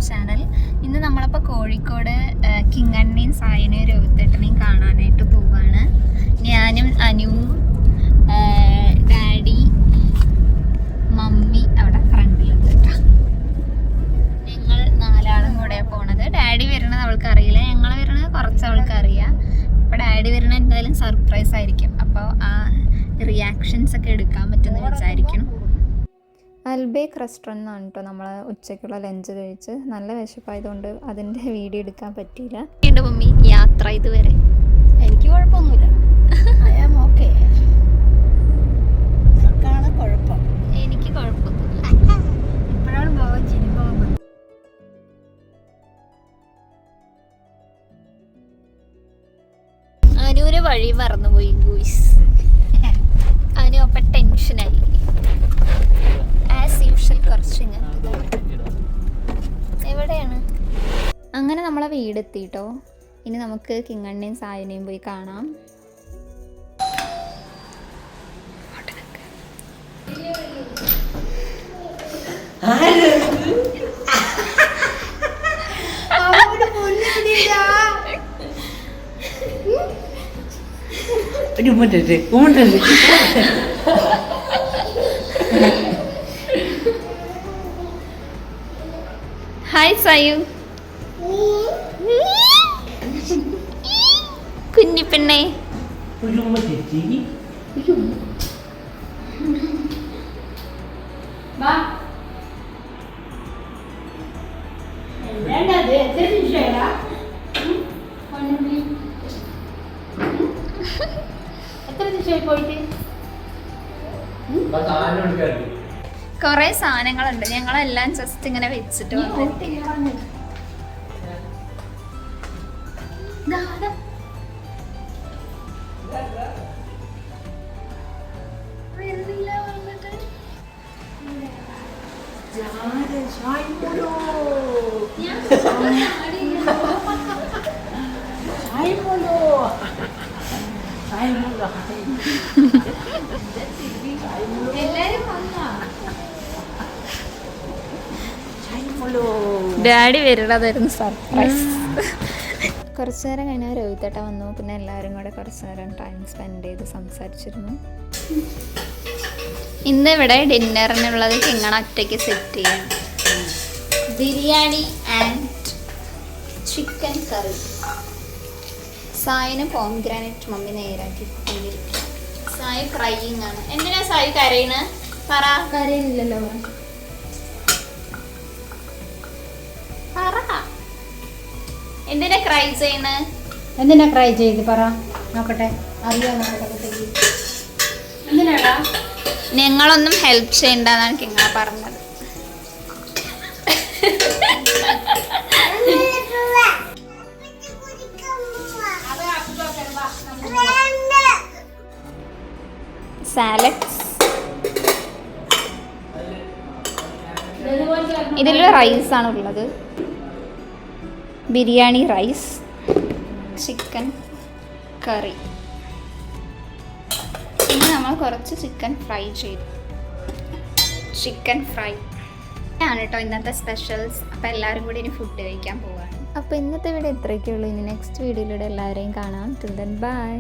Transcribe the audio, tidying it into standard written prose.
Channel. ഇന്ന് നമ്മളപ്പോൾ കോഴിക്കോട് കിങ്ങണ്ണയും സായനയും രവിത്തേട്ടനെയും കാണാനായിട്ട് പോവാണ്. ഞാനും അനുവും ഡാഡി മമ്മി അവിടെ ഫ്രണ്ടിലുണ്ട് കേട്ടോ. ഞങ്ങൾ 4 ആളും കൂടെ പോണത്. ഡാഡി വരണത് അവൾക്ക് അറിയില്ല, ഞങ്ങൾ വരണത് കുറച്ച് അവൾക്ക് അറിയാം. അപ്പോൾ ഡാഡി വരണത് എന്തായാലും സർപ്രൈസ് ആയിരിക്കും. അപ്പോൾ ആ റിയാക്ഷൻസ് ഒക്കെ എടുക്കാൻ പറ്റുമെന്ന് വിചാരിക്കണം. അൽബേക്ക് റെസ്റ്റോറൻറ്റ് എന്നാണ് കേട്ടോ നമ്മൾ ഉച്ചയ്ക്കുള്ള ലഞ്ച് കഴിച്ച്. നല്ല വിശപ്പായതുകൊണ്ട് അതിൻ്റെ വീഡിയോ എടുക്കാൻ പറ്റിയില്ല. ഉണ്ട് മമ്മി യാത്ര ഇതുവരെ? എനിക്ക് കുഴപ്പമൊന്നുമില്ല, ഓക്കെ. കുഴപ്പം എനിക്ക് കുഴപ്പമൊന്നുമില്ല. ഇപ്പോഴാണ് പോകാൻ ചിരിപ്പോകുന്നത്. അനുവിന് വഴി മറന്നുപോയി ഗൂയ്സ്. അനു അപ്പം ടെൻഷനായി. എവിടെയാണ്? അങ്ങനെ നമ്മളെ വീടെത്തിട്ടോ. ഇനി നമുക്ക് കിങ്ങണ്ണയും സായനയും പോയി കാണാം. ഹായ് സായു. കുഞ്ഞിപ്പെണ്ണേ. കൊറേ സാധനങ്ങളുണ്ട്, ഞങ്ങളെല്ലാം ജസ്റ്റ് ഇങ്ങനെ വെച്ചിട്ട് ഡാഡി വരണതായിരുന്നു സർപ്രൈസ്. കുറച്ചു നേരം കഴിഞ്ഞാൽ രവിത്തേട്ട വന്നു. പിന്നെ എല്ലാവരും കൂടെ കുറച്ചു നേരം ടൈം സ്പെൻഡ് ചെയ്ത് സംസാരിച്ചിരുന്നു. ഇന്ന് ഇവിടെ ഡിന്നറിനുള്ളത് കിങ്ങണ ഒറ്റയ്ക്ക് സെറ്റ് ചെയ്യും. Biryani and chicken curry. സായിന് പോംഗ്രാനൈറ്റ് മമ്മി നേരാക്കി. സായി ഫ്രൈയിങ് ആണ്. എന്തിനാ സായി കരയണ? പറ. കരയില്ലല്ലോ. എന്തിനാ ക്രൈ ചെയ്യണ? എന്തിനാ ക്രൈ ചെയ്ത് പറ നോക്കട്ടെ, അറിയാം. എന്തിനാടാ? ഞങ്ങളൊന്നും ഹെൽപ്പ് ചെയ്യണ്ടെന്നാണ് കിങ്ങ പറഞ്ഞത്. സാലഡ്സ്. ഇതിൽ റൈസാണ് ഉള്ളത്. ബിരിയാണി റൈസ്, ചിക്കൻ കറി. പിന്നെ നമ്മൾ കുറച്ച് ചിക്കൻ ഫ്രൈ ചെയ്തു. ചിക്കൻ ഫ്രൈ ആണ് കേട്ടോ ഇന്നത്തെ സ്പെഷ്യൽസ്. അപ്പോൾ എല്ലാവരും കൂടി ഇനി ഫുഡ് കഴിക്കാൻ പോവാണ്. അപ്പോൾ ഇന്നത്തെ വീഡിയോ ഇത്രയൊക്കെ ഉള്ളൂ. ഇനി നെക്സ്റ്റ് വീഡിയോയിലൂടെ എല്ലാവരെയും കാണാം. Till then bye.